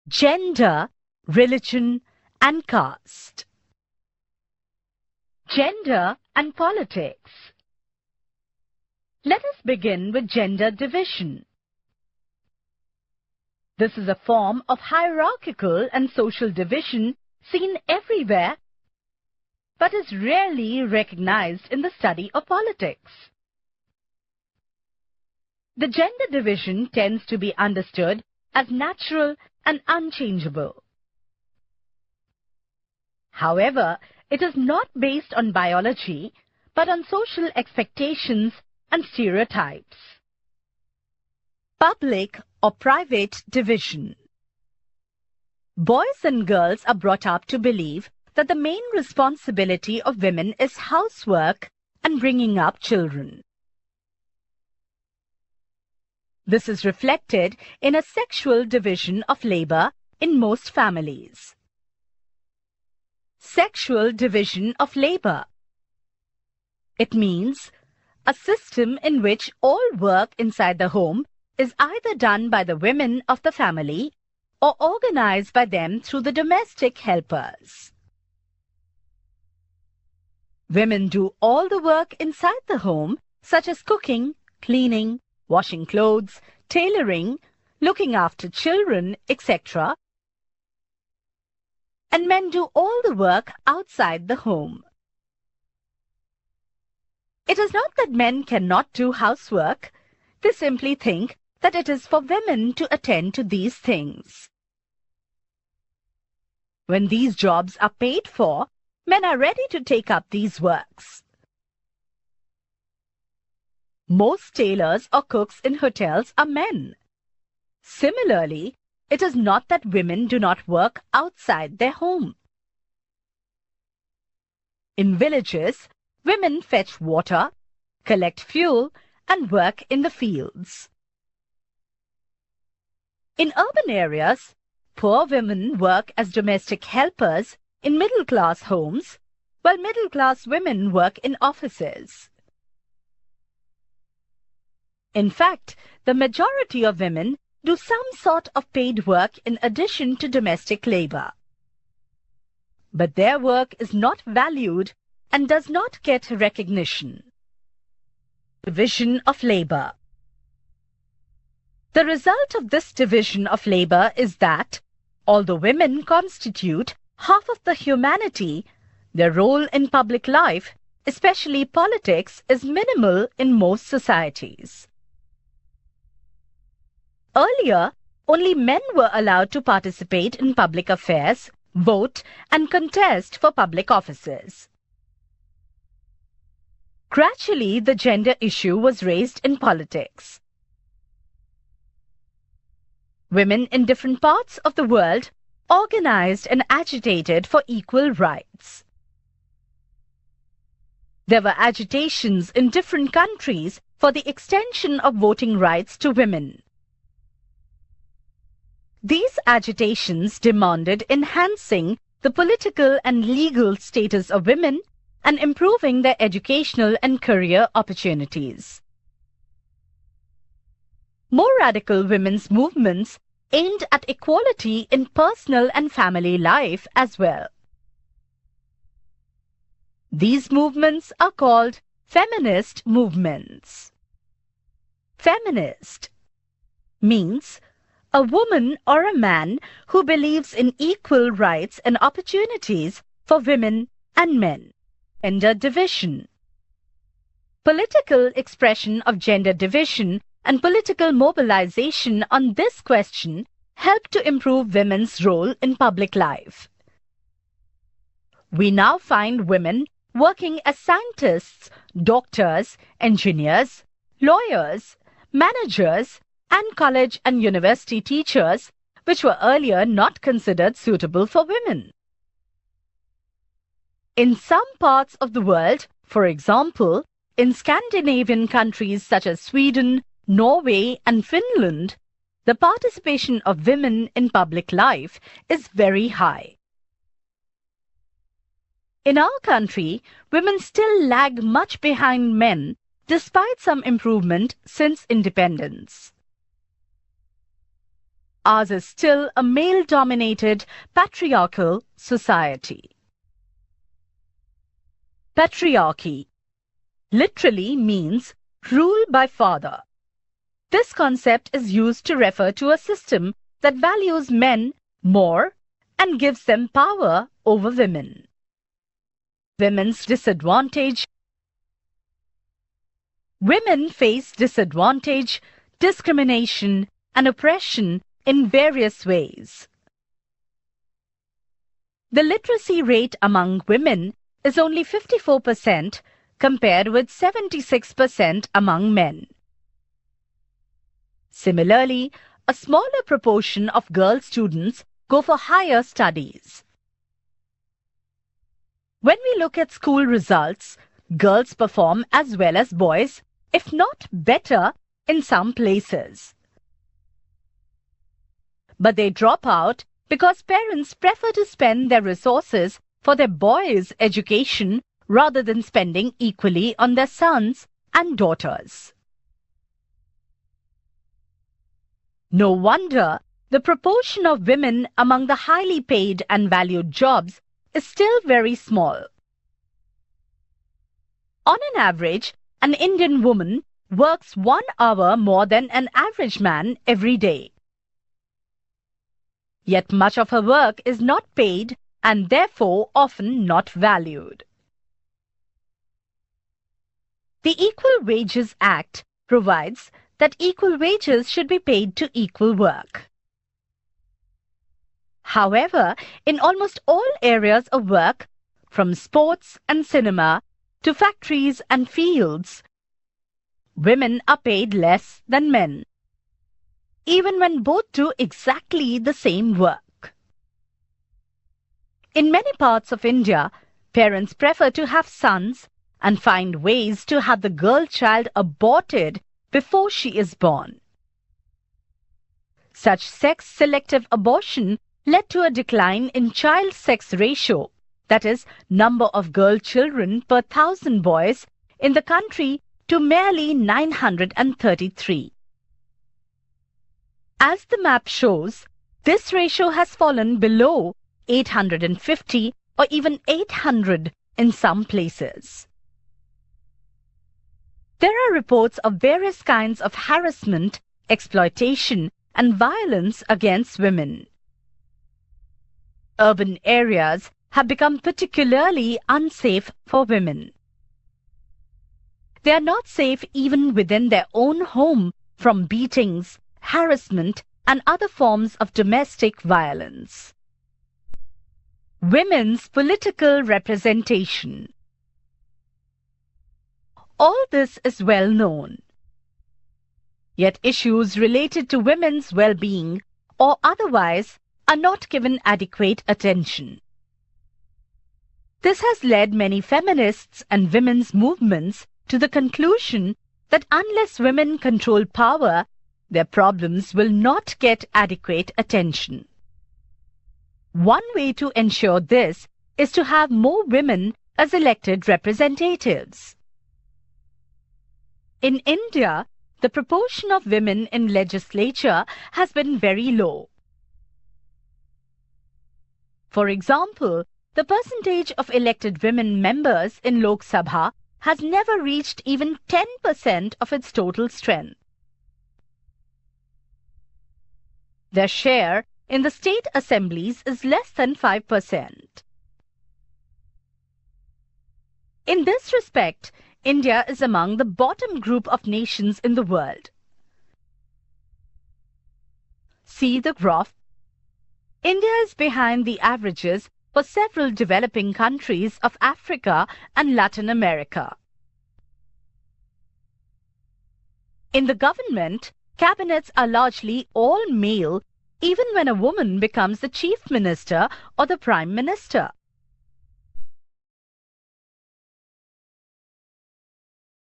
Gender, religion, and caste. Gender and politics. Let us begin with gender division. This is a form of hierarchical and social division seen everywhere, but is rarely recognized in the study of politics. The gender division tends to be understood as natural and unchangeable. However, it is not based on biology, but on social expectations and stereotypes. Public or private division. Boys and girls are brought up to believe that the main responsibility of women is housework and bringing up children. This is reflected in a sexual division of labor in most families. Sexual division of labor. It means a system in which all work inside the home is either done by the women of the family or organized by them through the domestic helpers. Women do all the work inside the home, such as cooking, cleaning, washing clothes, tailoring, looking after children, etc. And men do all the work outside the home. It is not that men cannot do housework. They simply think that it is for women to attend to these things. When these jobs are paid for, men are ready to take up these works. Most tailors or cooks in hotels are men. Similarly, it is not that women do not work outside their home. In villages, women fetch water, collect fuel, and work in the fields. In urban areas, poor women work as domestic helpers in middle-class homes, while middle-class women work in offices. In fact, the majority of women do some sort of paid work in addition to domestic labor. But their work is not valued and does not get recognition. Division of labor. The result of this division of labor is that, although women constitute half of the humanity, their role in public life, especially politics, is minimal in most societies. Earlier, only men were allowed to participate in public affairs, vote, and contest for public offices. Gradually, the gender issue was raised in politics. Women in different parts of the world organized and agitated for equal rights. There were agitations in different countries for the extension of voting rights to women. These agitations demanded enhancing the political and legal status of women and improving their educational and career opportunities. More radical women's movements aimed at equality in personal and family life as well. These movements are called feminist movements. Feminist means a woman or a man who believes in equal rights and opportunities for women and men. Gender division. Political expression of gender division and political mobilization on this question help to improve women's role in public life. We now find women working as scientists, doctors, engineers, lawyers, managers, and college and university teachers, which were earlier not considered suitable for women. In some parts of the world, for example, in Scandinavian countries such as Sweden, Norway, and Finland, the participation of women in public life is very high. In our country, women still lag much behind men despite some improvement since independence. Ours is still a male-dominated, patriarchal society. Patriarchy literally means rule by father. This concept is used to refer to a system that values men more and gives them power over women. Women's disadvantage. Women face disadvantage, discrimination, and oppression in various ways. The literacy rate among women is only 54% compared with 76% among men. Similarly, a smaller proportion of girl students go for higher studies. When we look at school results, girls perform as well as boys, if not better, in some places. But they drop out because parents prefer to spend their resources for their boys' education rather than spending equally on their sons and daughters. No wonder the proportion of women among the highly paid and valued jobs is still very small. On an average, an Indian woman works 1 hour more than an average man every day. Yet much of her work is not paid and therefore often not valued. The Equal Wages Act provides that equal wages should be paid to equal work. However, in almost all areas of work, from sports and cinema to factories and fields, women are paid less than men, even when both do exactly the same work. In many parts of India, parents prefer to have sons and find ways to have the girl child aborted before she is born. Such sex-selective abortion led to a decline in child-sex ratio, that is, number of girl children per 1,000 boys, in the country to merely 933. As the map shows, this ratio has fallen below 850 or even 800 in some places. There are reports of various kinds of harassment, exploitation, and violence against women. Urban areas have become particularly unsafe for women. They are not safe even within their own home from beatings, harassment, and other forms of domestic violence. Women's political representation. All this is well known. Yet issues related to women's well-being or otherwise are not given adequate attention. This has led many feminists and women's movements to the conclusion that unless women control power, their problems will not get adequate attention. One way to ensure this is to have more women as elected representatives. In India, the proportion of women in legislature has been very low. For example, the percentage of elected women members in Lok Sabha has never reached even 10% of its total strength. Their share in the state assemblies is less than 5%. In this respect, India is among the bottom group of nations in the world. See the graph. India is behind the averages for several developing countries of Africa and Latin America. In the government, cabinets are largely all male, even when a woman becomes the chief minister or the prime minister.